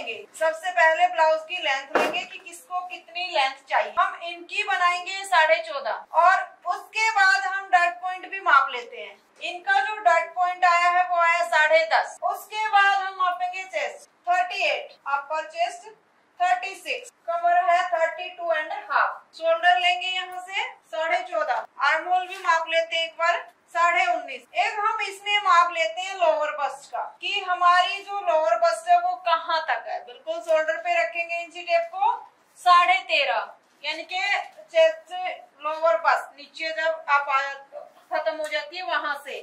लेंगे, सबसे पहले ब्लाउज की लेंथ लेंगे कि किसको कितनी लेंथ चाहिए। हम इनकी बनाएंगे 14.5 और उसके बाद हम डॉट पॉइंट भी माप लेते हैं। इनका जो डॉट पॉइंट आया है वो आया 10.5। उसके बाद हम मापेंगे चेस्ट 38, अपर चेस्ट 36, कमर है 32.5, शोल्डर लेंगे यहाँ से 14.5, आर्म होल भी माप लेते हैं एक बार 19.5। एक हम इसमें माप लेते हैं लोअर बस्ट का कि हमारी जो लोअर बस्ट है वो कहाँ तक है। बिल्कुल शोल्डर पे रखेंगे इंची टेप को 13.5, यानी कि चेस्ट लोअर बस्ट नीचे जब आप खत्म हो जाती है वहां से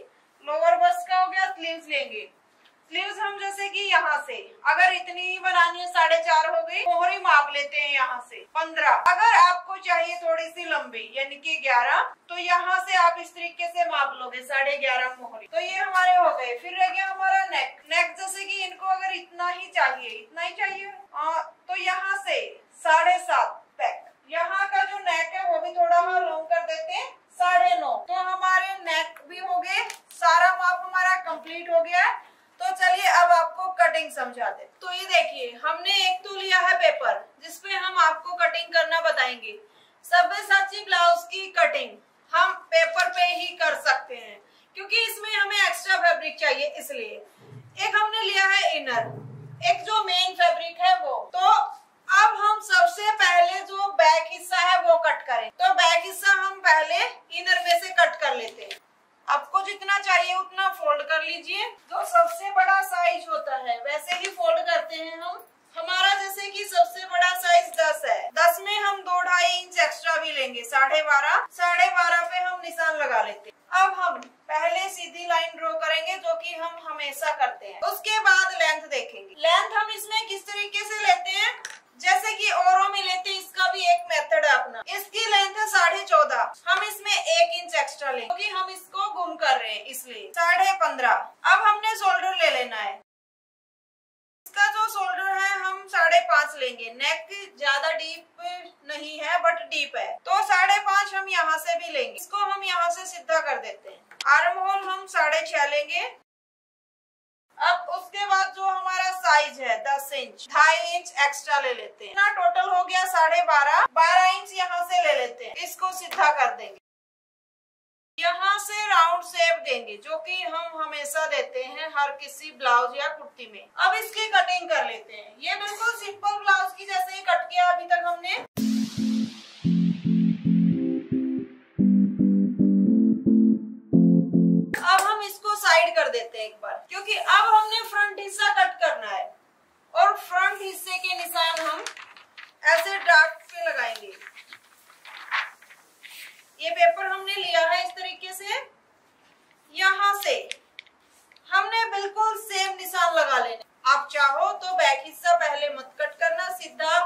लोअर बस्ट का हो गया। स्लीव्स लेंगे, स्लीव्स हम जैसे कि यहाँ से अगर इतनी ही बनानी है 4.5 हो गई, मोहरी माप लेते हैं यहाँ से 15। अगर आपको चाहिए थोड़ी सी लंबी यानी कि 11, तो यहाँ से आप इस तरीके से माप लोगे 11.5 मोहरी। तो ये हमारे हो गए। फिर रह गया हमारा नेक। नेक जैसे कि इनको अगर इतना ही चाहिए तो यहाँ से 7.5 पैक। यहाँ का जो नेक है वो भी थोड़ा हम लॉन्ग कर देते हैं 9.5। तो हमारे नेक भी हो गए, सारा माप हमारा कंप्लीट हो गया है। तो चलिए अब आपको कटिंग समझा दे। तो ये देखिए हमने एक तो लिया है पेपर जिसपे हम आपको कटिंग करना बताएंगे। सब्यसाची ब्लाउज की कटिंग हम पेपर पे ही कर सकते हैं क्योंकि इसमें हमें एक्स्ट्रा फैब्रिक चाहिए, इसलिए। एक हमने लिया है इनर, एक जो मेन फैब्रिक है वो। तो अब हम सबसे पहले जो बैक हिस्सा है वो कट करें। तो बैक हिस्सा हम पहले इनर में से कट कर लेते हैं। आपको जितना चाहिए उतना फोल्ड कर लीजिए। जो सबसे बड़ा साइज होता है वैसे ही फोल्ड करते हैं हम। हमारा जैसे कि सबसे बड़ा साइज 10 है, 10 में हम 2-2.5 इंच एक्स्ट्रा भी लेंगे, 12.5 पे हम निशान लगा लेते हैं। अब हम पहले सीधी लाइन ड्रॉ करेंगे जो कि हम हमेशा करते हैं। उसके बाद लेंथ देखेंगे। लेंथ हम इसमें किस तरीके से लेते हैं, जैसे कि औरों में लेते हैं, इसका भी एक मेथड है अपना। इसकी लेंथ है 14.5, हम इसमें 1 इंच एक्स्ट्रा लेंगे क्योंकि हम इसको गुम कर रहे हैं, इसलिए 15.5। अब हमने शोल्डर ले लेना है। इसका जो शोल्डर है हम 5.5 लेंगे। नेक ज्यादा डीप नहीं है बट डीप है, तो 5.5 हम यहाँ से भी लेंगे। इसको हम यहाँ से सीधा कर देते हैं। आर्म होल हम 6.5 लेंगे। अब उसके बाद जो हमारा साइज है 10 इंच, 2.5 इंच एक्स्ट्रा ले लेते हैं। ना टोटल हो गया 12.5 इंच यहाँ से ले लेते हैं। इसको सीधा कर देंगे। यहाँ से राउंड शेप देंगे जो कि हम हमेशा देते हैं हर किसी ब्लाउज या कुर्ती में। अब इसकी कटिंग कर लेते हैं। ये बिल्कुल सिंपल ब्लाउज की जैसे ही कट किया अभी तक हमने। अब हम इसको साइड कर देते हैं एक बार, क्योंकि अब हमने फ्रंट हिस्सा कट करना है और फ्रंट हिस्से के निशान हम ऐसे डार्क पे लगाएंगे। ये पेपर हमने लिया है इस तरीके से, यहाँ से हमने बिल्कुल सेम निशान लगा लेने। आप चाहो तो बैक हिस्सा पहले मत कट करना, सीधा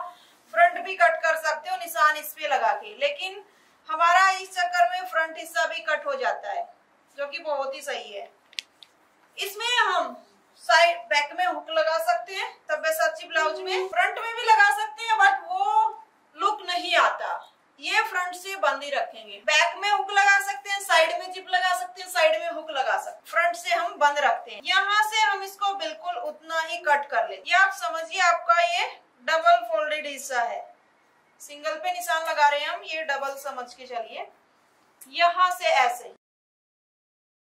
फ्रंट भी कट कर सकते हो निशान इस पे लगा के, लेकिन हमारा इस चक्कर में फ्रंट हिस्सा भी कट हो जाता है जो कि बहुत ही सही है। इसमें हम साइड बैक में हुक लगा सकते हैं, सब्यसाची ब्लाउज में फ्रंट में भी लगा सकते हैं बट वो लुक नहीं आता। ये फ्रंट से बंद ही रखेंगे। बैक में हुक लगा सकते हैं, साइड में जिप लगा सकते हैं, साइड में हुक लगा सकते हैं, फ्रंट से हम बंद रखते हैं। यहाँ से हम इसको बिल्कुल उतना ही कट कर लेते। ये आप समझिए आपका ये डबल फोल्डेड हिस्सा है। सिंगल पे निशान लगा रहे हैं हम, ये डबल समझ के चलिए। यहाँ से ऐसे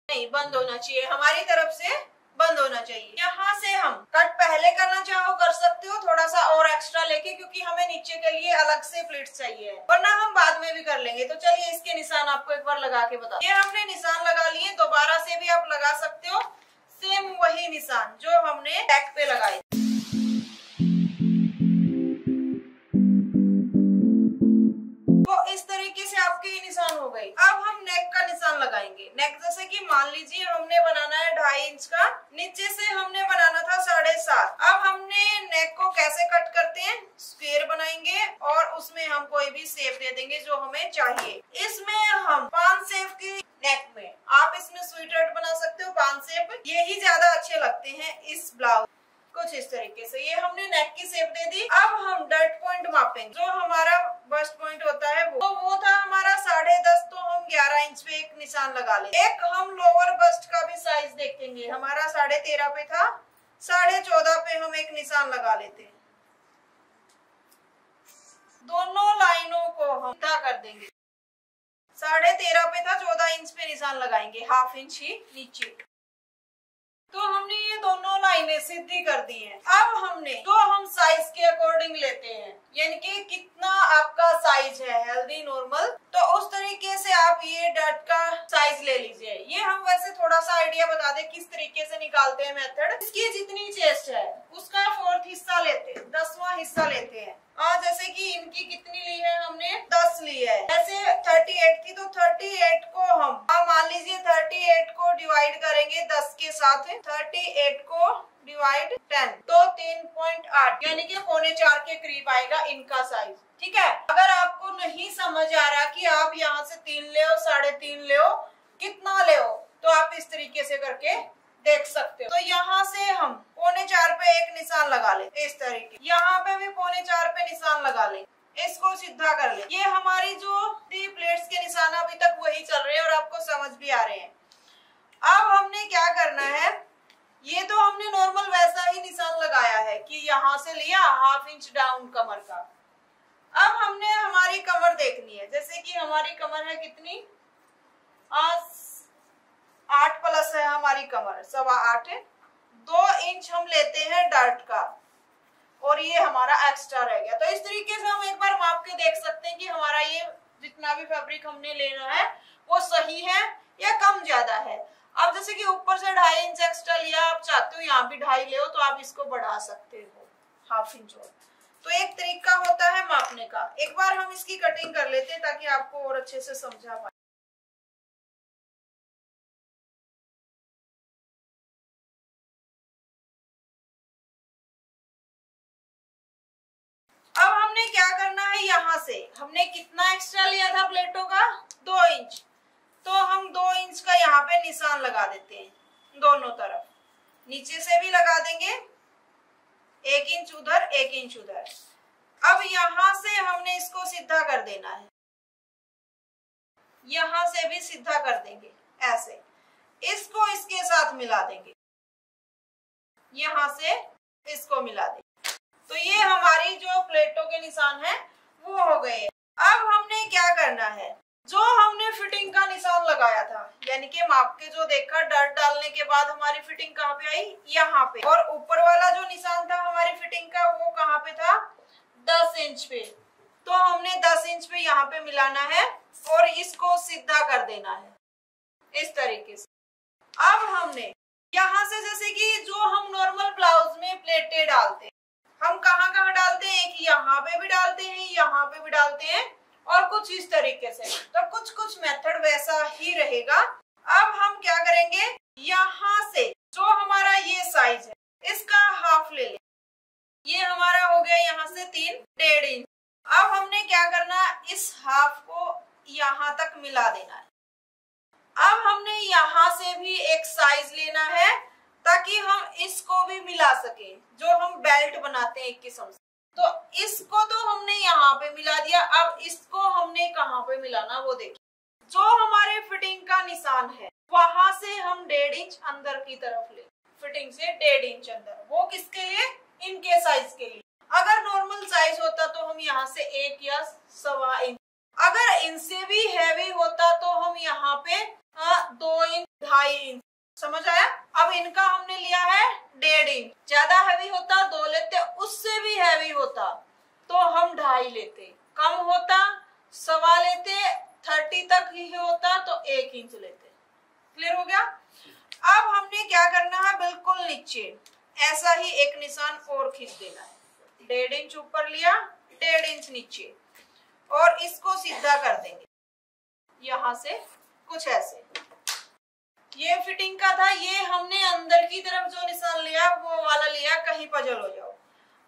नहीं बंद होना चाहिए, हमारी तरफ से बंद होना चाहिए। यहाँ से हम कट पहले करना चाहो कर सकते हो, थोड़ा सा और एक्स्ट्रा लेके, क्योंकि हमें नीचे के लिए अलग से प्लीट्स चाहिए, वरना हम बाद में भी कर लेंगे। तो चलिए इसके निशान आपको एक बार लगा के बता। ये हमने निशान लगा लिए, दोबारा से भी आप लगा सकते हो सेम वही निशान जो हमने बैक पे लगाए। तो इस तरीके से आपके ये निशान हो गए। अब हम नेक का निशान लगाएंगे। नेक जैसे कि मान लीजिए हमने बनाना है 2.5 इंच का, नीचे से हमने बनाना था 7.5। अब हमने नेक को कैसे कट करते हैं, स्क्वायर बनाएंगे और उसमें हम कोई भी शेप दे देंगे जो हमें चाहिए। इसमें हम 5 शेप की नेक में, आप इसमें स्वीट हार्ट बना सकते हो 5 शेप, ये ही ज्यादा अच्छे लगते हैं इस ब्लाउज। कुछ इस तरीके से ये हमने नेक की शेप दे दी। अब हम डॉट पॉइंट मापेंगे। जो हमारा बस्ट पॉइंट होता है वो था हमारा 10.5, तो हम 11 इंच पे एक निशान लगा लेते। एक हम लोअर बस्ट का भी साइज देखेंगे, हमारा 13.5 पे था, 14.5 पे हम एक निशान लगा लेते हैं। दोनों लाइनों को हम सीधा कर देंगे। 13.5 पे था, 14 इंच पे निशान लगाएंगे, हाफ इंच ही नीचे। तो हमने ये दोनों लाइनें सीधी कर दी हैं। अब हमने जो हम साइज के अकॉर्डिंग लेते हैं, यानी कि कितना आपका साइज है हेल्दी नॉर्मल, तो उस तरीके से आप ये डट का साइज ले लीजिए। ये हम वैसे थोड़ा सा आइडिया बता दें किस तरीके से निकालते हैं मेथड। इसकी जितनी चेस्ट है उसका 4th हिस्सा लेते हैं, 10वां हिस्सा लेते हैं। जैसे कि इनकी कितनी ली है हमने, 10 ली है। जैसे 38 थी तो 38 को हम मान लीजिए 38 को डिवाइड करेंगे 10 के साथ, 38 को डिवाइड 10 तो 3.8 यानी कि 3.25 के करीब आएगा इनका साइज। ठीक है, अगर आपको नहीं समझ आ रहा कि आप यहाँ से 3 ले, 3.5 ले, कितना ले, तो आप इस तरीके से करके देख सकते हो। तो यहाँ से हम 3.25 पे एक निशान लगा ले, इस तरीके। यहाँ पे भी 3.25 पे निशान लगा ले, इसको सीधा कर ले। ये हमारी जो 3 प्लेट्स के निशान अभी तक वही चल रहे हैं और आपको समझ भी आ रहे हैं। अब हमने क्या करना है, ये तो हमने नॉर्मल वैसा ही निशान लगाया है कि यहाँ से लिया हाफ इंच डाउन कमर का। अब हमने हमारी कमर देखनी है। जैसे कि हमारी कमर है कितनी, 8+ है हमारी कमर, 8.25 है। 2 इंच हम लेते हैं डर्ट का और ये हमारा एक्स्ट्रा रह गया। तो इस तरीके से हम एक बार माप के देख सकते हैं कि हमारा ये जितना भी फैब्रिक हमने लेना है वो सही है या कम ज्यादा है। अब जैसे कि ऊपर से 2.5 इंच एक्स्ट्रा लिया, आप चाहते हो यहाँ भी 2.5 ले, तो आप इसको बढ़ा सकते हो हाफ इंच और। तो एक तरीका होता है मापने का। एक बार हम इसकी कटिंग कर लेते हैं ताकि आपको और अच्छे से समझा पाए। अब हमने क्या करना है, यहाँ से हमने कितना एक्स्ट्रा लिया था प्लेटों का, 2 इंच। तो हम 2 इंच का यहाँ पे निशान लगा देते हैं दोनों तरफ, नीचे से भी लगा देंगे, 1 इंच उधर 1 इंच उधर। अब यहाँ से हमने इसको सीधा कर देना है, यहाँ से भी सीधा कर देंगे ऐसे, इसको इसके साथ मिला देंगे, यहाँ से इसको मिला देंगे। तो ये हमारी जो प्लेटों के निशान है वो हो गए। अब हमने क्या करना है, जो हमने फिटिंग का निशान लगाया था, यानी कि माप के जो देखा डर्ट डालने के बाद हमारी फिटिंग कहाँ पे आई, यहाँ पे। और ऊपर वाला जो निशान था हमारी फिटिंग का वो कहाँ पे था, 10 इंच पे। तो हमने 10 इंच पे यहाँ पे मिलाना है और इसको सीधा कर देना है इस तरीके से। अब हमने यहाँ से, जैसे कि जो हम नॉर्मल ब्लाउज में प्लेटें डालते हैं, हम कहाँ कहाँ डालते हैं, एक यहाँ पे भी डालते हैं, यहाँ पे भी डालते हैं और कुछ इस तरीके से। तो कुछ कुछ मेथड वैसा ही रहेगा। अब हम क्या करेंगे, यहाँ से जो हमारा ये साइज है इसका हाफ ले लें, ये हमारा हो गया यहाँ से 3.5 इंच। अब हमने क्या करना, इस हाफ को यहाँ तक मिला देना है। अब हमने यहाँ से भी एक साइज लेना है ताकि हम इसको भी मिला सके, जो हम बेल्ट बनाते हैं एक किस्म से। तो इसको तो हमने यहाँ पे मिला दिया, अब इसको हमने कहाँ पे मिलाना वो देखिए। जो हमारे फिटिंग का निशान है वहां से हम 1.5 इंच अंदर की तरफ ले, फिटिंग से 1.5 इंच अंदर। वो किसके लिए, इनके साइज के लिए। अगर नॉर्मल साइज होता तो हम यहाँ से 1 या 1.25 इंच, अगर इनसे भी हैवी होता तो हम यहाँ पे 2 इंच 2.5 इंच। समझ आया। अब इनका हमने लिया है 1.5 इंच, ज्यादा हैवी होता 2 लेते, उससे भी हैवी होता तो हम 2.5 लेते, कम होता 1.25 लेते, 30 तक ही होता तो 1 इंच लेते। क्लियर हो गया। अब हमने क्या करना है, बिल्कुल नीचे ऐसा ही एक निशान और खींच देना है, 1.5 इंच ऊपर लिया, 1.5 इंच नीचे, और इसको सीधा कर देंगे यहाँ से कुछ ऐसे। ये फिटिंग का था, ये हमने अंदर की तरफ जो निशान लिया वो वाला लिया, कहीं पजल हो जाओ।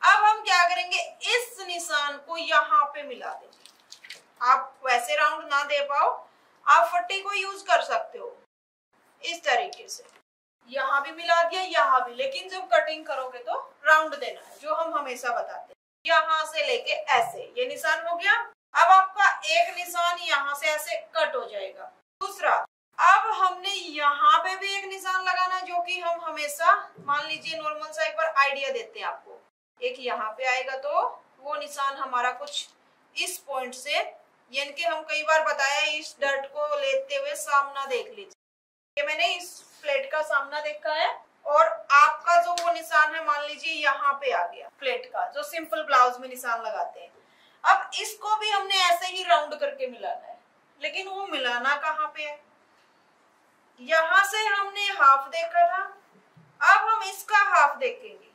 अब हम क्या करेंगे, इस निशान को यहाँ पे मिला देंगे। आप वैसे राउंड ना दे पाओ, आप फट्टी को यूज कर सकते हो इस तरीके से। यहाँ भी मिला दिया, यहाँ भी, लेकिन जब कटिंग करोगे तो राउंड देना है, जो हम हमेशा बताते हैं। यहाँ से लेके ऐसे, ये निशान हो गया। अब आपका एक निशान यहाँ से ऐसे कट हो जाएगा। दूसरा, अब हमने यहाँ पे भी एक निशान लगाना, जो कि हम हमेशा, मान लीजिए नॉर्मल सा एक बार आइडिया देते हैं आपको, एक यहाँ पे आएगा तो वो निशान हमारा कुछ इस पॉइंट से, यानी कि हम कई बार बताया इस डर्ट को लेते हुए सामना देख लीजिए। ये मैंने इस प्लेट का सामना देखा है और आपका जो वो निशान है मान लीजिए यहाँ पे आ गया प्लेट का, जो सिंपल ब्लाउज में निशान लगाते हैं। अब इसको भी हमने ऐसे ही राउंड करके मिलाना है, लेकिन वो मिलाना कहाँ पे है? यहां से हमने हाफ देखा था, अब हम इसका हाफ देखेंगे।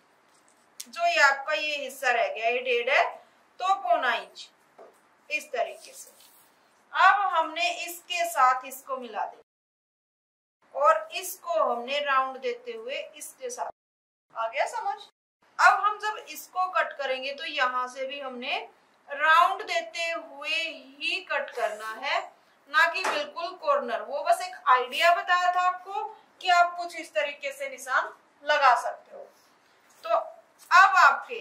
जो ये आपका ये हिस्सा रह गया, ये 1.5 है तो 0.25 इंच, इस तरीके से। अब हमने इसके साथ इसको मिला दिया और इसको हमने राउंड देते हुए इसके साथ, आ गया समझ? अब हम जब इसको कट करेंगे तो यहाँ से भी हमने राउंड देते हुए ही कट करना है, ना कि बिल्कुल कॉर्नर। वो बस एक आइडिया बताया था आपको कि आप कुछ इस तरीके से निशान लगा सकते हो। तो अब आपके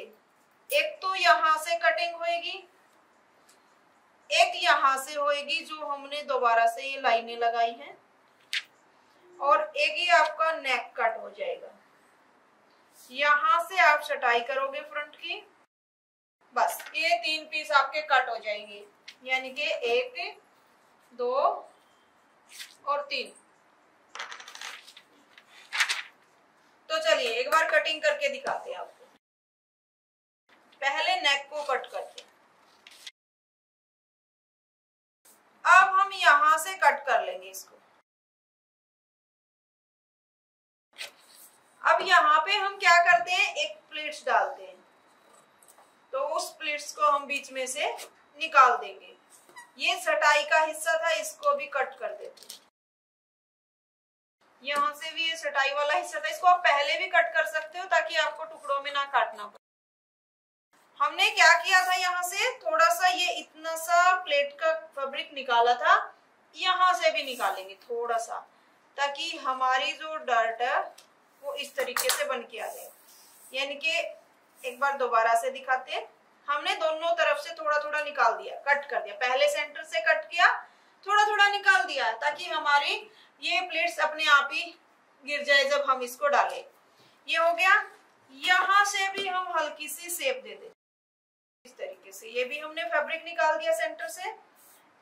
एक तो यहां से कटिंग होएगी, एक यहां से होएगी जो हमने दोबारा से ये लाइनें लगाई हैं, और एक ही आपका नेक कट हो जाएगा। यहां से आप छटाई करोगे फ्रंट की, बस ये 3 पीस आपके कट हो जाएंगे, यानी कि 1, 2 और 3। तो चलिए एक बार कटिंग करके दिखाते हैं आपको। पहले नेक को कट करते हैं। अब हम यहां से कट कर लेंगे इसको। अब यहाँ पे हम क्या करते हैं, एक प्लेट्स डालते हैं, तो उस प्लेट्स को हम बीच में से निकाल देंगे। ये छटाई का हिस्सा था, इसको भी कट कर देते हैं। यहाँ से भी ये छटाई वाला हिस्सा था, इसको आप पहले भी कट कर सकते हो ताकि आपको टुकड़ों में ना काटना पड़े। हमने क्या किया था, यहाँ से थोड़ा सा ये इतना सा प्लेट का फैब्रिक निकाला था, यहाँ से भी निकालेंगे थोड़ा सा, ताकि हमारी जो डर्ट है वो इस तरीके से बन के आ जाए। यानी कि एक बार दोबारा से दिखाते हैं, हमने दोनों तरफ से थोड़ा थोड़ा निकाल दिया, कट कर दिया। पहले सेंटर से कट किया, थोड़ा थोड़ा निकाल दिया, ताकि हमारी ये प्लेट्स अपने आप ही गिर जाए जब हम इसको डालें। ये हो गया। यहाँ से भी हम हल्की सी शेप दे दें इस तरीके से। ये भी हमने फैब्रिक निकाल दिया सेंटर से,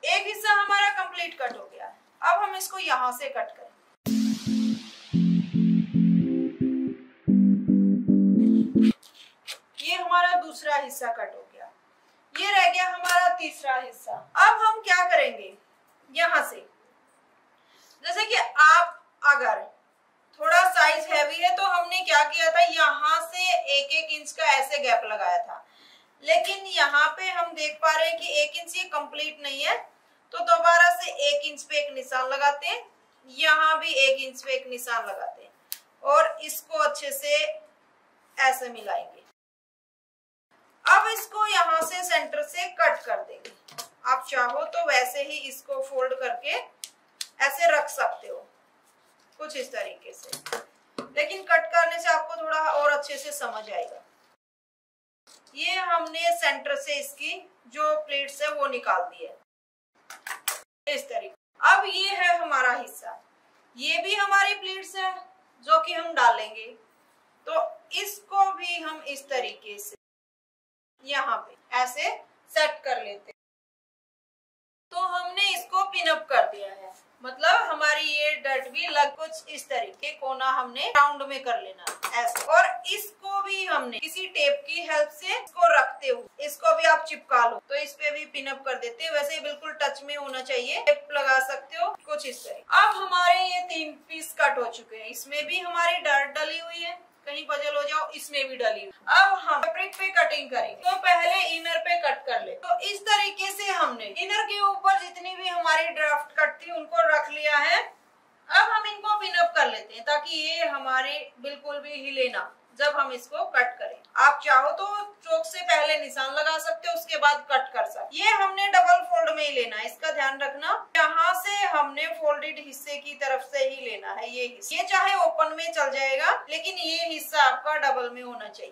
एक हिस्सा हमारा कंप्लीट कट हो गया है। अब हम इसको यहाँ से कट करें। ये हमारा दूसरा हिस्सा कट हो गया, ये रह गया हमारा तीसरा हिस्सा। अब हम क्या करेंगे, यहाँ से जैसे कि आप अगर थोड़ा साइज हैवी है तो हमने क्या किया था, यहाँ से 1-1 इंच का ऐसे गैप लगाया था, लेकिन यहाँ पे हम देख पा रहे हैं कि 1 इंच ये कंप्लीट नहीं है, तो दोबारा से 1 इंच पे एक निशान लगाते हैं, यहाँ भी 1 इंच पे एक निशान लगाते हैं और इसको अच्छे से ऐसे मिलाएंगे। अब इसको यहाँ से सेंटर से कट कर देंगे। आप चाहो तो वैसे ही इसको फोल्ड करके ऐसे रख सकते हो कुछ इस तरीके से, लेकिन कट करने से आपको थोड़ा और अच्छे से समझ आएगा। ये हमने सेंटर से इसकी जो प्लेट्स है वो निकाल दी है इस तरीके। अब ये है हमारा हिस्सा, ये भी हमारी प्लेट्स है जो कि हम डालेंगे, तो इसको भी हम इस तरीके से यहाँ पे ऐसे सेट कर लेते हैं। तो हमने इसको पिन अप कर दिया है, मतलब हमारी ये डर्ट भी लग कुछ इस तरीके, कोना हमने राउंड में कर लेना ऐसे। और इसको भी हमने किसी टेप की हेल्प से इसको रखते हुए इसको भी आप चिपका लो, तो इस पे भी पिन अप कर देते हैं। वैसे बिल्कुल टच में होना चाहिए, टेप लगा सकते हो कुछ इस तरह। अब हमारे ये 3 पीस कट हो चुके हैं, इसमें भी हमारी डर्ट डली हुई है, कहीं बजल हो जाओ, इसमें भी डली हुई। अब हम फैब्रिक पे कटिंग करेंगे, तो पहले इनर पे कट कर ले। तो इस तरीके से हमने इनर के ऊपर जितनी भी हमारी ड्राफ्ट कट थी उनको रख लिया है। अब हम इनको पिन अप कर लेते हैं ताकि ये हमारे बिल्कुल भी हिले ना जब हम इसको कट करें। आप चाहो तो चौक से पहले निशान लगा सकते हो, उसके बाद कट कर सकते। ये हमने डबल फोल्ड में ही लेना है, इसका ध्यान रखना। यहाँ से हमने फोल्डेड हिस्से की तरफ से ही लेना है ये हिस्सा। ये चाहे ओपन में चल जाएगा, लेकिन ये हिस्सा आपका डबल में होना चाहिए।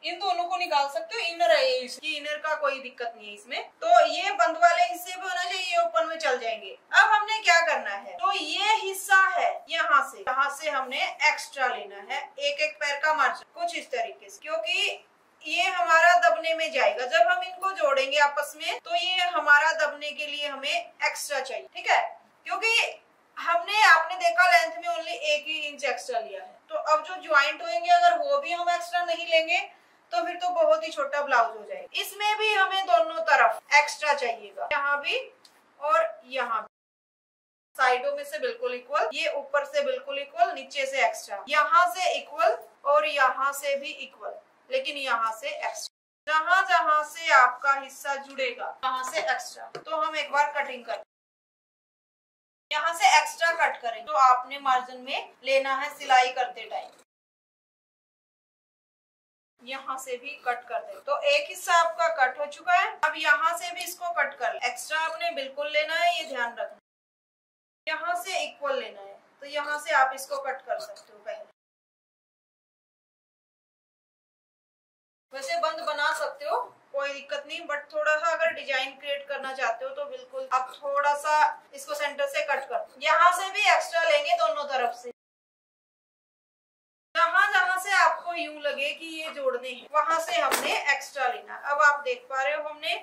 इन दोनों को निकाल सकते हो, इनर है इसकी इनर का कोई दिक्कत नहीं है इसमें। तो ये बंद वाले हिस्से भी होना चाहिए, ये ओपन में चल जाएंगे। अब हमने क्या करना है, तो ये हिस्सा है यहाँ से हमने एक्स्ट्रा लेना है, एक एक पैर का मार्जिन कुछ इस तरीके से, क्योंकि ये हमारा दबने में जाएगा। जब हम इनको जोड़ेंगे आपस में तो ये हमारा दबने के लिए हमें एक्स्ट्रा चाहिए, ठीक है। क्योंकि आपने देखा लेंथ में ओनली 1 ही इंच एक्स्ट्रा लिया है, तो अब जो ज्वाइंट होंगे अगर वो भी हम एक्स्ट्रा नहीं लेंगे तो फिर तो बहुत ही छोटा ब्लाउज हो जाएगा। इसमें भी हमें दोनों तरफ एक्स्ट्रा चाहिएगा, यहाँ भी और यहाँ भी, साइडों में से बिल्कुल इक्वल, ये ऊपर से बिल्कुल इक्वल, नीचे से एक्स्ट्रा, यहाँ से इक्वल और यहाँ से भी इक्वल, लेकिन यहाँ से एक्स्ट्रा। जहाँ जहाँ से आपका हिस्सा जुड़ेगा वहाँ से एक्स्ट्रा। तो हम एक बार कटिंग करें, यहाँ से एक्स्ट्रा कट करें तो आपने मार्जिन में लेना है सिलाई करते टाइम, यहाँ से भी कट कर दे। तो एक हिस्सा आपका कट हो चुका है, अब यहाँ से भी इसको कट कर ले। एक्स्ट्रा आपने बिल्कुल लेना है, ये ध्यान रखना, यहाँ से इक्वल लेना है, तो यहाँ से आप इसको कट कर सकते हो। पहले वैसे बंद बना सकते हो, कोई दिक्कत नहीं, बट थोड़ा सा अगर डिजाइन क्रिएट करना चाहते हो तो बिल्कुल आप थोड़ा सा इसको सेंटर से कट कर। यहाँ से भी एक्स्ट्रा लेंगे दोनों तरफ से, जहाँ जहाँ से आपको यूं लगे कि ये जोड़ने हैं वहां से हमने एक्स्ट्रा लेना। अब आप देख पा रहे हो हमने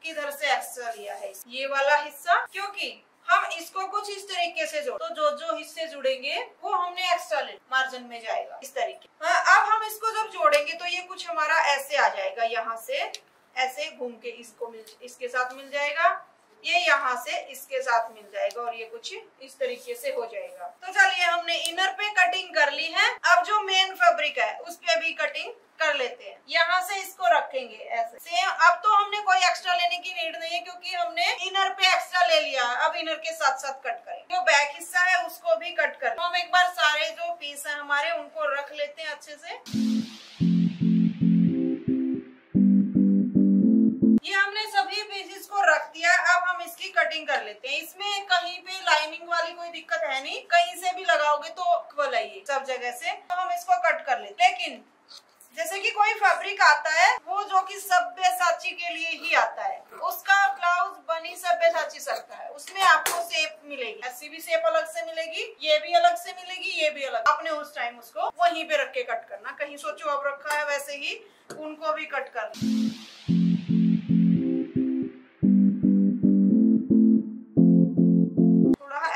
किधर से एक्स्ट्रा लिया है, ये वाला हिस्सा, क्योंकि हम इसको कुछ इस तरीके से जोड़, तो जो जो हिस्से जुड़ेंगे वो हमने एक्स्ट्रा ले, मार्जिन में जाएगा इस तरीके। हाँ, अब हम इसको जब जोड़ेंगे तो ये कुछ हमारा ऐसे आ जाएगा, यहाँ से ऐसे घूम के इसको इसके साथ मिल जाएगा, ये यहाँ से इसके साथ मिल जाएगा और ये कुछ इस तरीके से हो जाएगा। तो चलिए हमने इनर पे कटिंग कर ली है, अब जो मेन फैब्रिक है उस पे भी कटिंग कर लेते हैं। यहाँ से इसको रखेंगे ऐसे सेम। अब तो हमने कोई एक्स्ट्रा लेने की नीड नहीं है क्योंकि हमने इनर पे एक्स्ट्रा ले लिया है। अब इनर के साथ साथ कट करेंगे, जो बैक हिस्सा है उसको भी कट करें। तो हम एक बार सारे जो पीस है हमारे उनको रख लेते हैं अच्छे से। ये हमने सभी पीसेस को रख दिया, अब हम इसकी कटिंग कर लेते हैं। इसमें कहीं पे लाइनिंग वाली कोई दिक्कत है नहीं, कहीं से भी लगाओगे तो इक्वल है ये सब जगह से। तो हम इसको कट कर लेते हैं। लेकिन जैसे कि कोई फैब्रिक आता है वो जो कि सब्यसाची के लिए ही आता है, उसका ब्लाउज बनी सब्यसाची सकता है, उसमें आपको शेप मिलेगी, ऐसी भी शेप अलग से मिलेगी, ये भी अलग से मिलेगी, ये भी अलग। आपने उस टाइम उसको वहीं पे रख के कट करना, कहीं सोचो अब रखा है वैसे ही उनको भी कट करना।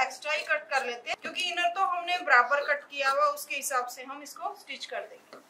एक्स्ट्रा ही कट कर लेते हैं क्योंकि इनर तो हमने बराबर कट किया हुआ, उसके हिसाब से हम इसको स्टिच कर देंगे।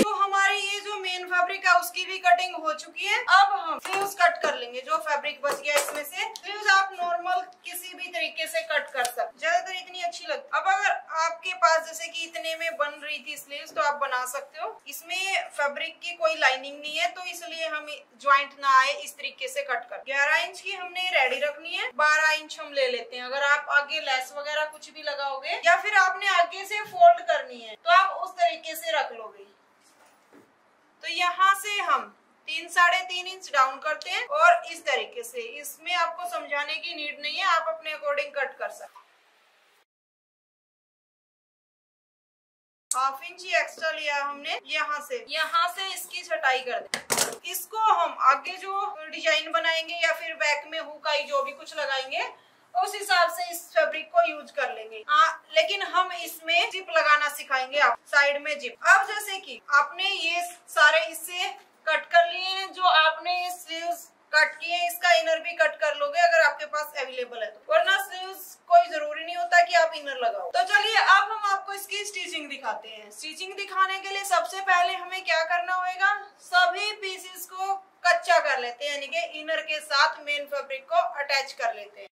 तो हमारी ये जो मेन फैब्रिक है उसकी भी कटिंग हो चुकी है। अब हम स्लीव्स कट कर लेंगे, जो फैब्रिक बच गया इसमें से। स्लीव्स आप नॉर्मल किसी भी तरीके से कट कर सकते, ज्यादातर इतनी अच्छी लगती। अब अगर आपके पास जैसे कि इतने में बन रही थी स्लीव्स तो आप बना सकते हो। इसमें फैब्रिक की कोई लाइनिंग नहीं है तो इसलिए हम ज्वाइंट ना आए इस तरीके से कट कर। 11 इंच की हमने रेडी रखनी है, 12 इंच हम ले लेते हैं। अगर आप आगे लेस वगैरह कुछ भी लगाओगे या फिर आपने आगे से फोल्ड करनी है तो आप उस तरीके से रख लोगे। तो यहाँ से हम 3 साढ़े 3 इंच डाउन करते हैं और इस तरीके से, इसमें आपको समझाने की नीड नहीं है, आप अपने अकॉर्डिंग कट कर सकते। 1/2 इंच ही एक्स्ट्रा लिया हमने, यहाँ से इसकी छटाई कर दें। इसको हम आगे जो डिजाइन बनाएंगे या फिर बैक में हुकाई जो भी कुछ लगाएंगे उस हिसाब से इस फैब्रिक को यूज कर लेंगे। लेकिन हम इसमें जिप लगाना सिखाएंगे, आप साइड में जिप। अब जैसे कि आपने ये सारे हिस्से कट कर लिए हैं, जो आपने ये स्लीव्स कट किए हैं इसका इनर भी कट कर लोगे अगर आपके पास अवेलेबल है तो, वरना स्लीव्स कोई जरूरी नहीं होता कि आप इनर लगाओ। तो चलिए अब हम आपको इसकी स्टिचिंग दिखाते हैं। स्टिचिंग दिखाने के लिए सबसे पहले हमें क्या करना होगा, सभी पीसेस को कच्चा कर लेते हैं, यानी कि इनर के साथ मेन फैब्रिक को अटैच कर लेते हैं।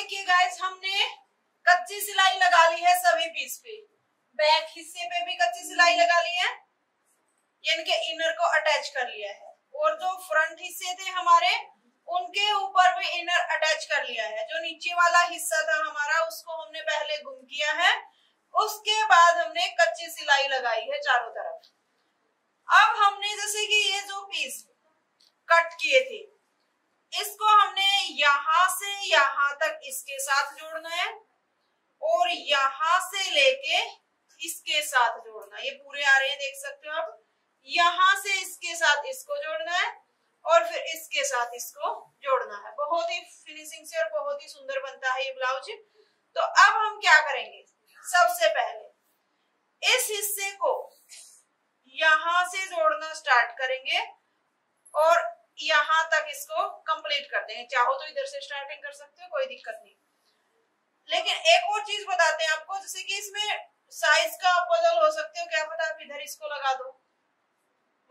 देखिए गाइस, हमने कच्ची सिलाई लगा ली है सभी पीस पे, बैक हिस्से पे भी कच्ची सिलाई लगा ली है, यानी कि इनर को अटैच कर लिया है, और जो फ्रंट हिस्से थे हमारे उनके ऊपर भी इनर अटैच कर लिया है। जो नीचे वाला हिस्सा था हमारा उसको हमने पहले गुम किया है, उसके बाद हमने कच्ची सिलाई लगाई है चारों तरफ। अब हमने जैसे कि ये जो पीस कट किए थे इसको हमने यहां से यहां तक इसके साथ जोड़ना है, और यहां से लेके इसके साथ जोड़ना है। ये पूरे आ रहे हैं, देख सकते हो आप। यहां से इसके साथ इसको जोड़ना है और फिर इसके साथ इसको जोड़ना है। बहुत ही फिनिशिंग से और बहुत ही सुंदर बनता है ये ब्लाउज। तो अब हम क्या करेंगे, सबसे पहले इस हिस्से को यहां से जोड़ना स्टार्ट करेंगे और यहां तक इसको कंप्लीट कर देंगे। चाहो तो इधर से स्टार्टिंग कर सकते हो, कोई दिक्कत नहीं। लेकिन एक और चीज बताते हैं आपको, जैसे कि इसमें साइज का आप बदल हो सकते हो, क्या पता आप इधर इसको लगा दो,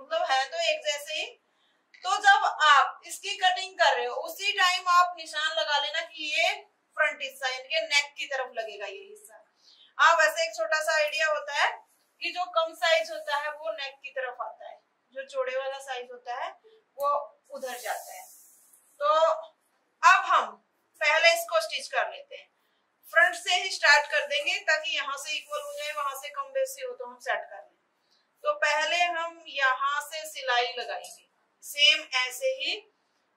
मतलब है तो एक जैसे ही। तो जब आप इसकी कटिंग कर रहे हो उसी टाइम आप निशान लगा लेना कि ये फ्रंट हिस्सा यानी नेक की तरफ लगेगा ये हिस्सा। हाँ, वैसे एक छोटा सा आइडिया होता है कि जो कम साइज होता है वो नेक की तरफ आता है, जो चौड़े वाला साइज होता है वो उधर जाता है। तो अब हम पहले इसको स्टिच कर लेते हैं। फ्रंट से ही स्टार्ट कर देंगे ताकि यहाँ से इक्वल हो जाए, वहां से कम बेसी हो तो हम सेट कर लें। तो पहले हम यहाँ से सिलाई लगाएंगे, सेम ऐसे ही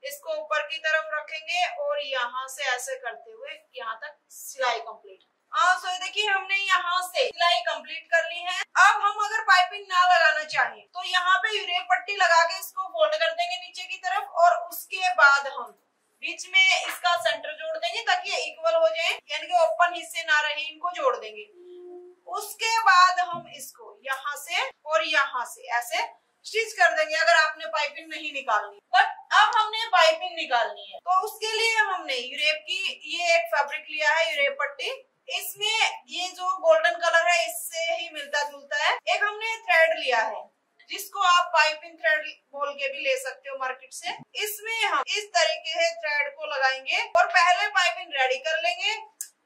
इसको ऊपर की तरफ रखेंगे और यहाँ से ऐसे करते हुए यहाँ तक सिलाई कंप्लीट। सो देखिए हमने यहाँ से सिलाई कंप्लीट कर ली है। अब हम अगर पाइपिंग ना लगाना चाहें तो यहाँ पे यूरेप पट्टी लगा के इसको फोल्ड कर देंगे नीचे की तरफ, और उसके बाद हम बीच में इसका सेंटर जोड़ देंगे ताकि ये इक्वल हो जाए, यानी कि ओपन हिस्से ना रहे, इनको जोड़ देंगे। उसके बाद हम इसको यहाँ से और यहाँ से ऐसे स्टिच कर देंगे अगर आपने पाइपिंग नहीं निकालनी। बट अब हमने पाइपिंग निकालनी है तो उसके लिए हमने यूरेप की ये एक फैब्रिक लिया है, यूरेप पट्टी। इसमें ये जो गोल्डन कलर है इससे ही मिलता जुलता है। एक हमने थ्रेड लिया है जिसको आप पाइपिंग थ्रेड बोल के भी ले सकते हो मार्केट से। इसमें हम इस तरीके से थ्रेड को लगाएंगे और पहले पाइपिंग रेडी कर लेंगे,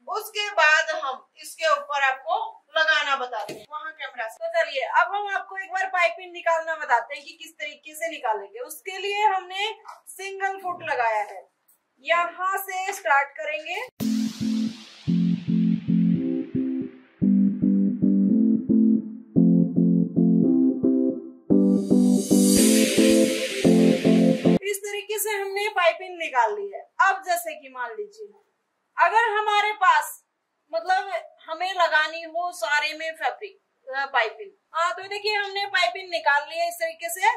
उसके बाद हम इसके ऊपर आपको लगाना बताते हैं वहाँ कैमरा से। तो चलिए अब हम आपको एक बार पाइपिंग निकालना बताते हैं कि किस तरीके से निकालेंगे। उसके लिए हमने सिंगल फुट लगाया है, यहाँ से स्टार्ट करेंगे। इस तरीके से हमने पाइपिंग निकाल ली है। अब जैसे कि मान लीजिए अगर हमारे पास मतलब हमें लगानी हो सारे में फैब्रिक पाइपिंग, तो देखिए हमने पाइपिंग निकाल ली है इस तरीके से।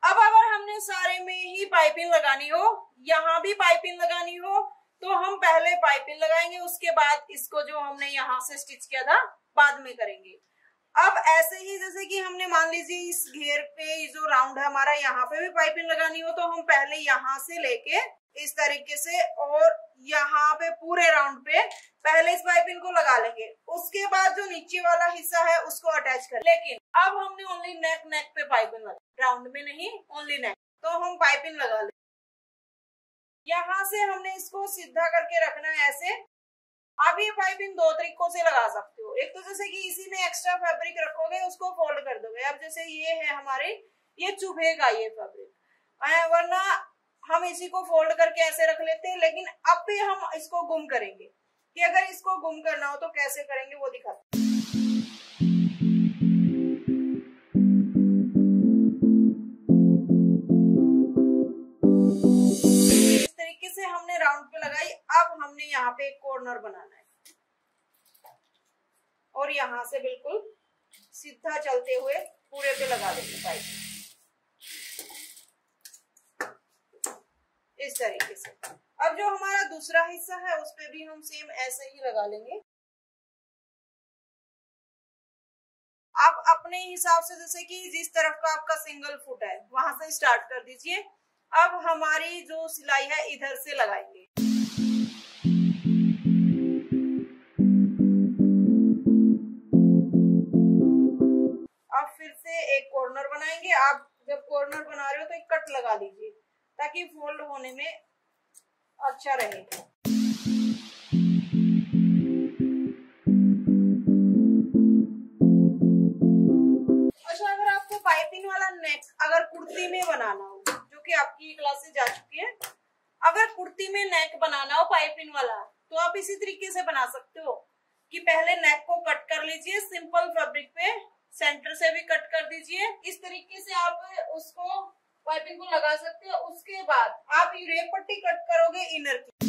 अब अगर हमने सारे में ही पाइपिंग लगानी हो, यहाँ भी पाइपिंग लगानी हो, तो हम पहले पाइपिंग लगाएंगे, उसके बाद इसको जो हमने यहाँ से स्टिच किया था बाद में करेंगे। अब ऐसे ही जैसे कि हमने मान लीजिए इस घेर पे जो राउंड है हमारा, यहाँ पे भी पाइपिंग लगानी हो तो हम पहले यहाँ से लेके इस तरीके से और यहाँ पे पूरे राउंड पे पहले इस पाइपिंग को लगा लेंगे, उसके बाद जो नीचे वाला हिस्सा है उसको अटैच कर। लेकिन अब हमने ओनली नेक पे पाइपिंग लगा, राउंड में नहीं, ओनली नेक। तो हम पाइपिंग लगा लेंगे। यहाँ से हमने इसको सीधा करके रखना है ऐसे। आप ये पाइपिंग दो तरीकों से लगा सकते हो। एक तो जैसे कि इसी में एक्स्ट्रा फैब्रिक रखोगे, उसको फोल्ड कर दोगे। अब जैसे ये है हमारे, ये चुभेगा ये फैब्रिक, वरना हम इसी को फोल्ड करके ऐसे रख लेते हैं। लेकिन अब भी हम इसको गुम करेंगे, कि अगर इसको गुम करना हो तो कैसे करेंगे वो दिखाते हैं। इस तरीके से हमने राउंड पे लगाई। अब हमने यहाँ पे एक कॉर्नर बनाना है और यहाँ से बिल्कुल सीधा चलते हुए पूरे पे लगा देंगे पाइप इस तरीके से। अब जो हमारा दूसरा हिस्सा है उस पे भी हम सेम ऐसे ही लगा लेंगे। आप अपने हिसाब से जैसे कि जिस तरफ का आपका सिंगल फुट है वहां से स्टार्ट कर दीजिए। अब हमारी जो सिलाई है इधर से लगाएंगे। अब फिर से एक कॉर्नर बनाएंगे। आप जब कॉर्नर बना रहे हो तो एक कट लगा दीजिए ताकि फोल्ड होने में अच्छा रहे। इसी तरीके से बना सकते हो कि पहले नेक को कट कर लीजिए सिंपल फैब्रिक पे, सेंटर से भी कट कर दीजिए। इस तरीके से आप उसको पाइपिंग को लगा सकते हो। उसके बाद आप यूरेप पट्टी कट करोगे इनर की।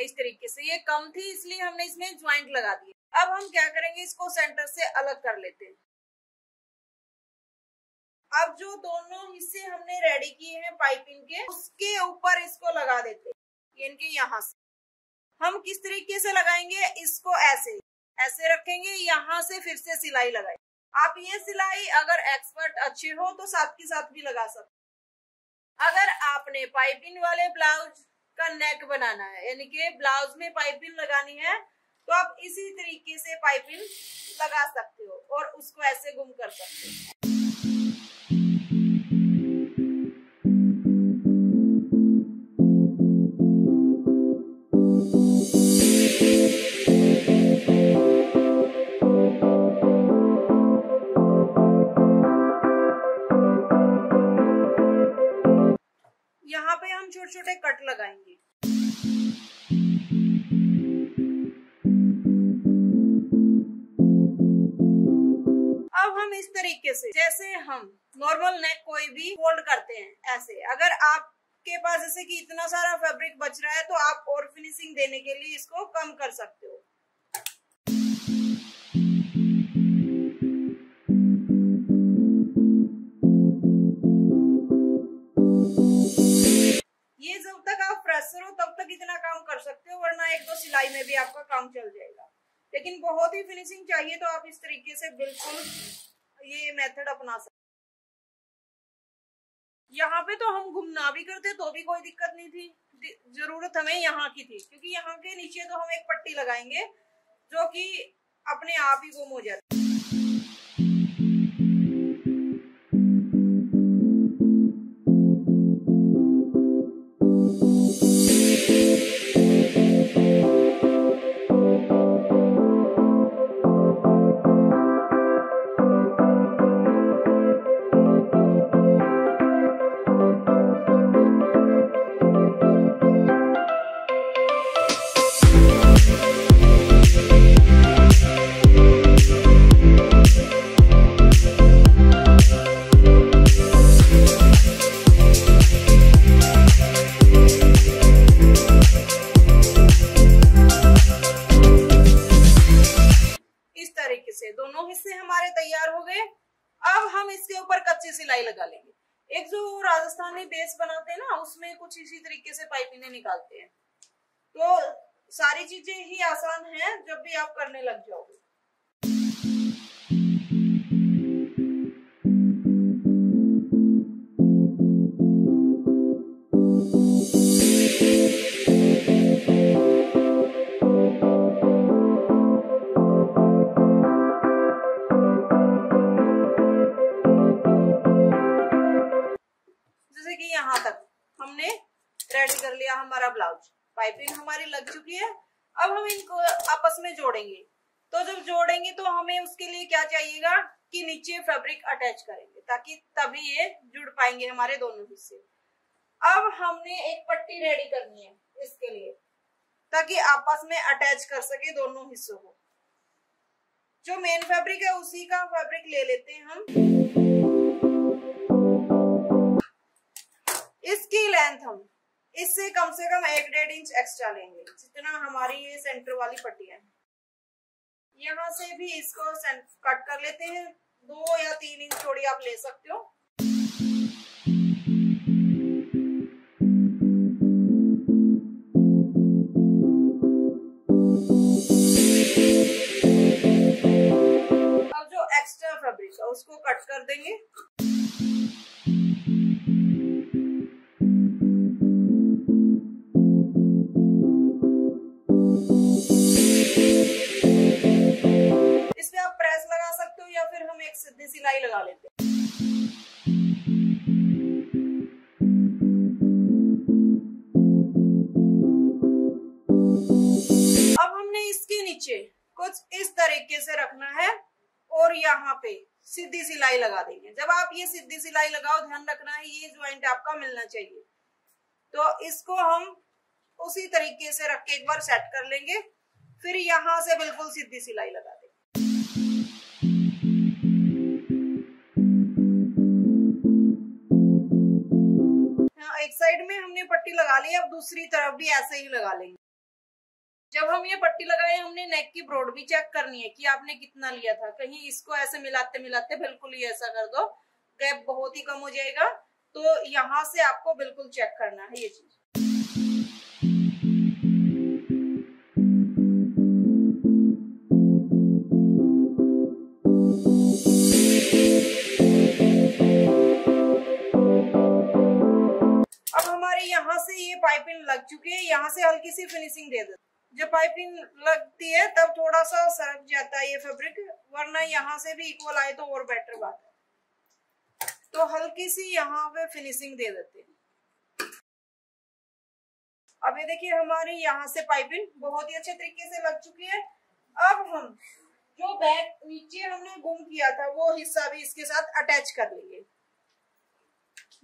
इस तरीके से ये कम थी इसलिए हमने इसमें ज्वाइंट लगा दिए। अब हम क्या करेंगे, इसको सेंटर से अलग कर लेते हैं। अब जो दोनों हिस्से हमने रेडी किए हैं पाइपिंग के, उसके ऊपर इसको लगा देते हैं। इनके यहाँ से हम किस तरीके से लगाएंगे, इसको ऐसे ऐसे रखेंगे, यहाँ से फिर से सिलाई लगाए। आप ये सिलाई अगर एक्सपर्ट अच्छे हो तो साथ के साथ भी लगा सकते। अगर आपने पाइपिंग वाले ब्लाउज का नेक बनाना है, यानी कि ब्लाउज में पाइपिंग लगानी है, तो आप इसी तरीके से पाइपिंग लगा सकते हो और उसको ऐसे गुम कर सकते हो। यहाँ पे हम छोटे छोटे कट लगाएंगे। अब हम इस तरीके से, जैसे हम नॉर्मल नेक कोई भी फोल्ड करते हैं ऐसे, अगर आपके पास जैसे कि इतना सारा फैब्रिक बच रहा है तो आप और फिनिशिंग देने के लिए इसको कम कर सकते हो। ये जब तक आप फ्रेशर हो तब तक इतना काम कर सकते हो, वरना एक दो सिलाई में भी आपका काम चल जाएगा। लेकिन बहुत ही फिनिशिंग चाहिए तो आप इस तरीके से बिल्कुल ये मेथड अपना सकते। यहाँ पे तो हम घुमना भी करते तो भी कोई दिक्कत नहीं थी, जरूरत हमें यहाँ की थी, क्योंकि यहाँ के नीचे तो हम एक पट्टी लगाएंगे जो कि अपने आप ही गुम हो जाती है। दोनों हिस्से हमारे तैयार हो गए। अब हम इसके ऊपर कच्ची सिलाई लगा लेंगे। एक जो राजस्थानी बेस बनाते हैं ना, उसमें कुछ इसी तरीके से पाइपिंग निकालते हैं। तो सारी चीजें ही आसान हैं जब भी आप करने लग जाओगे। यहाँ तक हमने रेडी कर लिया हमारा ब्लाउज, पाइपिंग हमारी लग चुकी है। अब हम इनको आपस में जोड़ेंगे। तो जब जोड़ेंगे तो हमें उसके लिए क्या चाहिएगा कि नीचे फैब्रिक अटैच करेंगे, ताकि तभी ये जुड़ पाएंगे हमारे दोनों हिस्से। अब हमने एक पट्टी रेडी करनी है इसके लिए, ताकि आपस में अटैच कर सके दोनों हिस्सों को। जो मेन फैब्रिक है उसी का फैब्रिक ले लेते हैं हम। इसकी लेंथ हम इससे कम से कम 1-1.5 इंच एक्स्ट्रा लेंगे, जितना हमारी ये सेंटर वाली पट्टी है। यहाँ से भी इसको कट कर लेते हैं। 2 या 3 इंच चौड़ी आप ले सकते हो। अब जो एक्स्ट्रा फैब्रिक है उसको कट कर देंगे। कुछ इस तरीके से रखना है और यहाँ पे सीधी सिलाई लगा देंगे। जब आप ये सीधी सिलाई लगाओ, ध्यान रखना है ये ज्वाइंट आपका मिलना चाहिए। तो इसको हम उसी तरीके से रख के एक बार सेट कर लेंगे, फिर यहां से बिल्कुल सीधी सिलाई लगा देंगे। एक साइड में हमने पट्टी लगा ली, अब दूसरी तरफ भी ऐसे ही लगा लेंगे। जब हम ये पट्टी लगाए, हमने नेक की ब्रॉड भी चेक करनी है कि आपने कितना लिया था। कहीं इसको ऐसे मिलाते मिलाते बिल्कुल ही ऐसा कर दो, गैप बहुत ही कम हो जाएगा। तो यहाँ से आपको बिल्कुल चेक करना है ये चीज। अब हमारे यहाँ से ये पाइपिंग लग चुकी है, यहाँ से हल्की सी फिनिशिंग दे दो। जब पाइपिंग लगती है तब थोड़ा सा सरक जाता है ये फैब्रिक, वरना यहाँ से भी इक्वल आए तो और बेटर बात है। तो हल्की सी यहाँ पे फिनिशिंग दे देते हैं। अब ये देखिए हमारी यहाँ से पाइपिंग बहुत ही अच्छे तरीके से लग चुकी है। अब हम जो बैक नीचे हमने गुम किया था वो हिस्सा भी इसके साथ अटैच कर लेंगे।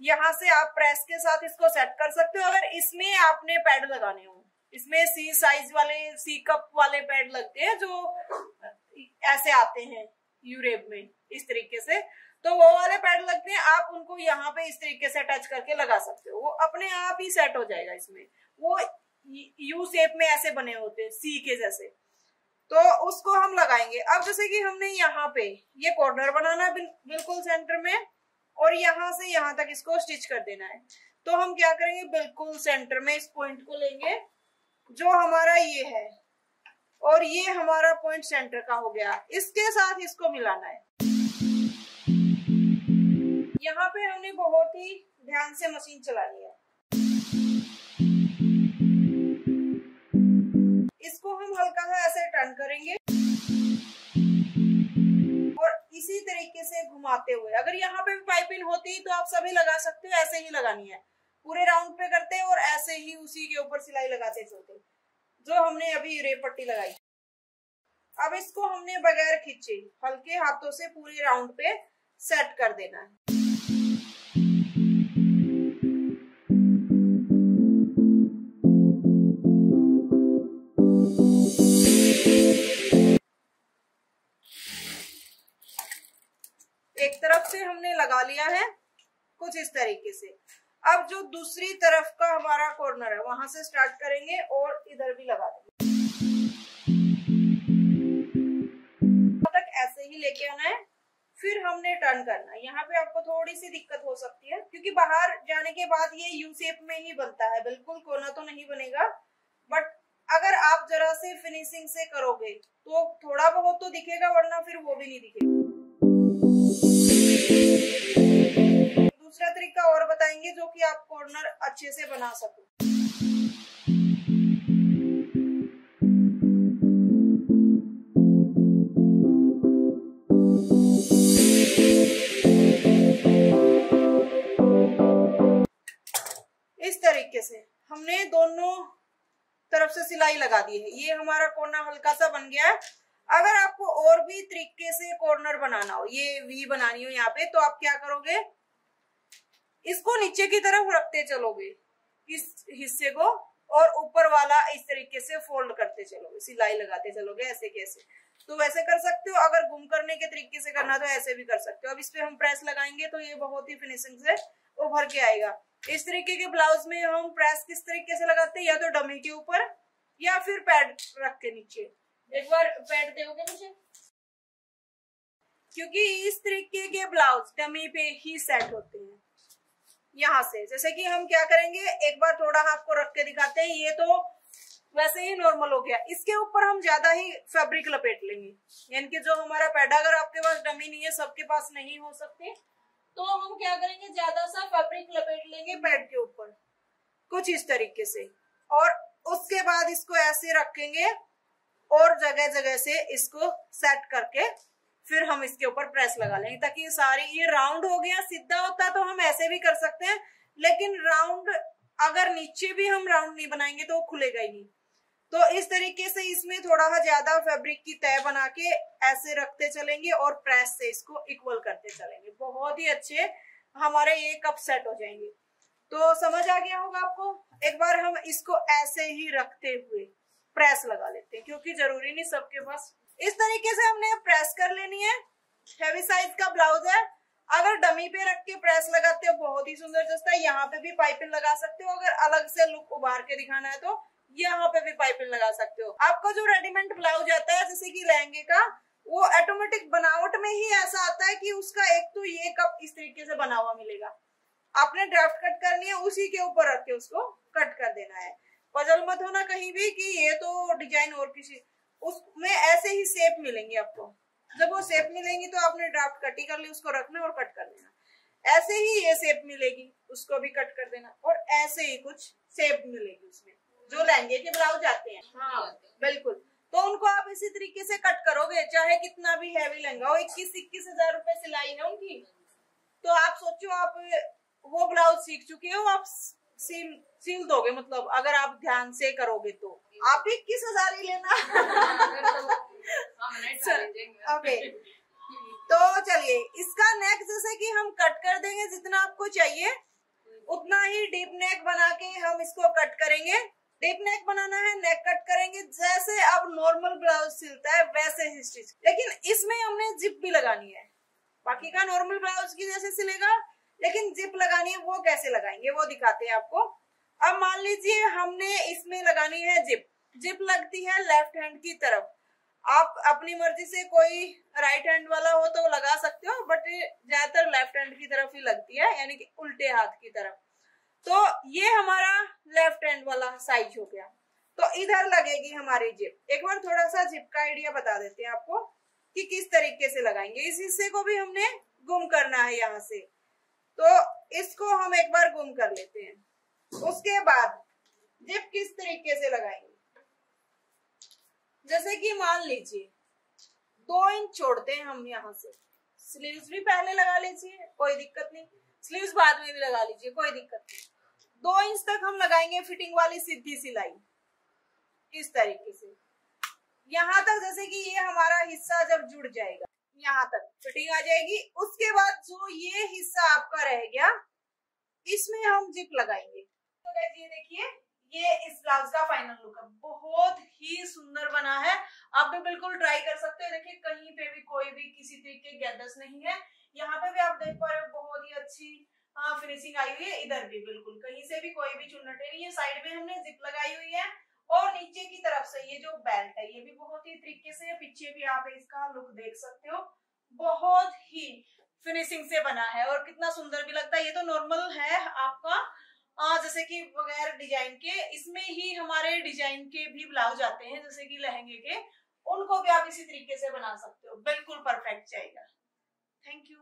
यहाँ से आप प्रेस के साथ इसको सेट कर सकते हो। अगर इसमें आपने पैड लगाने हो, इसमें सी साइज वाले, सी कप वाले पैड लगते हैं जो ऐसे आते हैं यूरेब में इस तरीके से, तो वो वाले पैड लगते हैं। आप उनको यहाँ पे इस तरीके से अटैच करके लगा सकते हो, वो अपने आप ही सेट हो जाएगा। इसमें वो यू शेप में ऐसे बने होते हैं सी के जैसे, तो उसको हम लगाएंगे। अब जैसे कि हमने यहाँ पे ये कॉर्नर बनाना है बिल्कुल सेंटर में, और यहाँ से यहाँ तक इसको स्टिच कर देना है। तो हम क्या करेंगे, बिल्कुल सेंटर में इस पॉइंट को लेंगे जो हमारा ये है, और ये हमारा पॉइंट सेंटर का हो गया। इसके साथ इसको मिलाना है। यहाँ पे हमने बहुत ही ध्यान से मशीन चलानी है। इसको हम हल्का सा ऐसे टर्न करेंगे और इसी तरीके से घुमाते हुए, अगर यहाँ पे भी पाइपिंग होती तो आप सभी लगा सकते हो, ऐसे ही लगानी है। पूरे राउंड पे करते और ऐसे ही उसी के ऊपर सिलाई लगाते चलते, जो हमने अभी रेप पट्टी लगाई। अब इसको हमने बगैर खींचे हल्के हाथों से पूरे राउंड पे सेट कर देना है। एक तरफ से हमने लगा लिया है कुछ इस तरीके से। अब जो दूसरी तरफ का हमारा कॉर्नर है वहां से स्टार्ट करेंगे और इधर भी लगा देंगे। तक ऐसे ही लेके आना है, फिर हमने टर्न करना है। यहाँ पे आपको थोड़ी सी दिक्कत हो सकती है क्योंकि बाहर जाने के बाद ये यू शेप में ही बनता है, बिल्कुल कोना तो नहीं बनेगा। बट अगर आप जरा से फिनिशिंग से करोगे तो थोड़ा बहुत तो दिखेगा, वरना फिर वो भी नहीं दिखेगा। दूसरा तरीका और बताएंगे जो कि आप कॉर्नर अच्छे से बना सको। इस तरीके से हमने दोनों तरफ से सिलाई लगा दी है। ये हमारा कॉर्नर हल्का सा बन गया है। अगर आपको और भी तरीके से कॉर्नर बनाना हो, ये वी बनानी हो यहाँ पे, तो आप क्या करोगे, इसको नीचे की तरफ रखते चलोगे इस हिस्से को, और ऊपर वाला इस तरीके से फोल्ड करते चलोगे, सिलाई लगाते चलोगे ऐसे कैसे। तो वैसे कर सकते हो। अगर गुम करने के तरीके से करना तो ऐसे भी कर सकते हो। अब इस पे हम प्रेस लगाएंगे तो ये बहुत ही फिनिशिंग से उभर के आएगा। इस तरीके के ब्लाउज में हम प्रेस किस तरीके से लगाते हैं, या तो डमी के ऊपर या फिर पैड रख के नीचे। एक बार पैड दोगे मुझे, क्योंकि इस तरीके के ब्लाउज डमी पे ही सेट होते हैं। यहाँ से जैसे कि हम क्या करेंगे, एक बार थोड़ा हाथ को रख के दिखाते हैं। ये तो वैसे ही नॉर्मल हो गया, इसके ऊपर हम ज्यादा ही फैब्रिक लपेट लेंगे। यानी कि जो हमारा पैड, अगर आपके पास डमी नहीं है, सबके पास नहीं हो सकते, तो हम क्या करेंगे, ज्यादा सा फैब्रिक लपेट लेंगे पैड के ऊपर कुछ इस तरीके से, और उसके बाद इसको ऐसे रखेंगे और जगह जगह से इसको सेट करके फिर हम इसके ऊपर प्रेस लगा लेंगे, ताकि ये सारी, ये राउंड हो गया। सीधा होता तो हम ऐसे भी कर सकते हैं, लेकिन राउंड अगर नीचे भी हम राउंड नहीं बनाएंगे तो वो खुलेगा ही नहीं। तो इस तरीके से इसमें थोड़ा ज्यादा फैब्रिक की तय बना के ऐसे रखते चलेंगे और प्रेस से इसको इक्वल करते चलेंगे। बहुत ही अच्छे हमारे ये कप सेट हो जाएंगे। तो समझ आ गया होगा आपको। एक बार हम इसको ऐसे ही रखते हुए प्रेस लगा लेते हैं, क्योंकि जरूरी नहीं सबके पास। इस तरीके से हमने प्रेस कर लेनी है। हैवी साइज का ब्लाउज है, अगर डमी पे रख के प्रेस लगाते हो बहुत ही सुंदर जचता है। यहाँ पे भी पाइपिंग लगा सकते हो, अगर अलग से लुक उभार के दिखाना है तो यहाँ पे भी पाइपिंग लगा सकते हो। आपका जो रेडीमेड ब्लाउज आता है जैसे कि लहंगे का, वो ऑटोमेटिक बनावट में ही ऐसा आता है कि उसका एक तो ये कप इस तरीके से बना हुआ मिलेगा। आपने ड्राफ्ट कट करनी है, उसी के ऊपर रख के उसको कट कर देना है। पजल मत होना कहीं भी कि ये तो डिजाइन और किसी, उसमें ऐसे ही शेप मिलेंगे आपको। जब वो शेप मिलेंगी तो आपने ड्राफ्ट कट ही कर ली, उसको रखना और कट कर देना। ऐसे ही ये शेप मिलेगी, उसको भी कट कर देना, और ऐसे ही कुछ शेप मिलेगी उसमें जो लहंगे के ब्लाउज आते हैं। हाँ बिल्कुल। तो उनको आप इसी तरीके से कट करोगे, चाहे कितना भी हैवी लहंगा हो। 21-21 हजार रुपए सिलाई है उनकी। तो आप सोचो, आप वो ब्लाउज सीख चुके हो, आप सील दोगे, मतलब अगर आप ध्यान से करोगे तो आप 21,000 ही लेना। ओके, तो चलिए इसका नेक जैसे कि हम कट कर देंगे, जितना आपको चाहिए उतना ही डीप नेक बना के हम इसको कट करेंगे। डीप नेक बनाना है, नेक कट करेंगे जैसे अब नॉर्मल ब्लाउज सिलता है वैसे ही स्टिच। लेकिन इसमें हमने जिप भी लगानी है। बाकी का नॉर्मल ब्लाउज की जैसे सिलेगा, लेकिन जिप लगानी है, वो कैसे लगाएंगे वो दिखाते हैं आपको। अब मान लीजिए हमने इसमें लगानी है जिप। जिप लगती है लेफ्ट हैंड की तरफ। आप अपनी मर्जी से कोई राइट हैंड वाला हो तो लगा सकते हो, बट ज्यादातर लेफ्ट हैंड की तरफ ही लगती है, यानी कि उल्टे हाथ की तरफ। तो ये हमारा लेफ्ट हैंड वाला साइज हो गया। तो इधर लगेगी हमारी जिप। एक बार थोड़ा सा जिप का आइडिया बता देते हैं आपको कि किस तरीके से लगाएंगे। इस हिस्से को भी हमने गुम करना है यहाँ से, तो इसको हम एक बार गुम कर लेते हैं। उसके बाद जिप किस तरीके से लगाएंगे, जैसे कि मान लीजिए 2 इंच छोड़ते हैं हम यहाँ से। स्लीव्स भी पहले लगा लीजिए, कोई दिक्कत नहीं, स्लीव्स बाद में भी लगा लीजिए, कोई दिक्कत नहीं। 2 इंच तक हम लगाएंगे फिटिंग वाली सीधी सिलाई, इस तरीके से यहाँ तक। जैसे कि ये हमारा हिस्सा जब जुड़ जाएगा, यहाँ तक फिटिंग आ जाएगी। उसके बाद जो ये हिस्सा आपका रह गया, इसमें हम जिप लगाएंगे। तो ये देखिए, ये इस ब्लाउज का फाइनल लुक है। बहुत ही सुंदर बना है, आप भी बिल्कुल ट्राई कर सकते हैं। देखिए कहीं पे भी कोई भी किसी तरीके की गैदर्स नहीं है। यहाँ पे भी आप देख पा रहे हो बहुत ही अच्छी फिनिशिंग आई हुई है। इधर भी बिल्कुल कहीं से भी कोई भी चुन्नटे नहीं है। साइड में हमने जिप लगाई हुई है, और नीचे की तरफ से ये जो बेल्ट है ये भी बहुत ही तरीके से, पीछे भी आप इसका लुक देख सकते हो, बहुत ही फिनिशिंग से बना है और कितना सुंदर भी लगता है। ये तो नॉर्मल है आपका जैसे कि बगैर डिजाइन के। इसमें ही हमारे डिजाइन के भी ब्लाउज आते हैं, जैसे कि लहंगे के, उनको भी आप इसी तरीके से बना सकते हो, बिल्कुल परफेक्ट जाएगा। Thank you.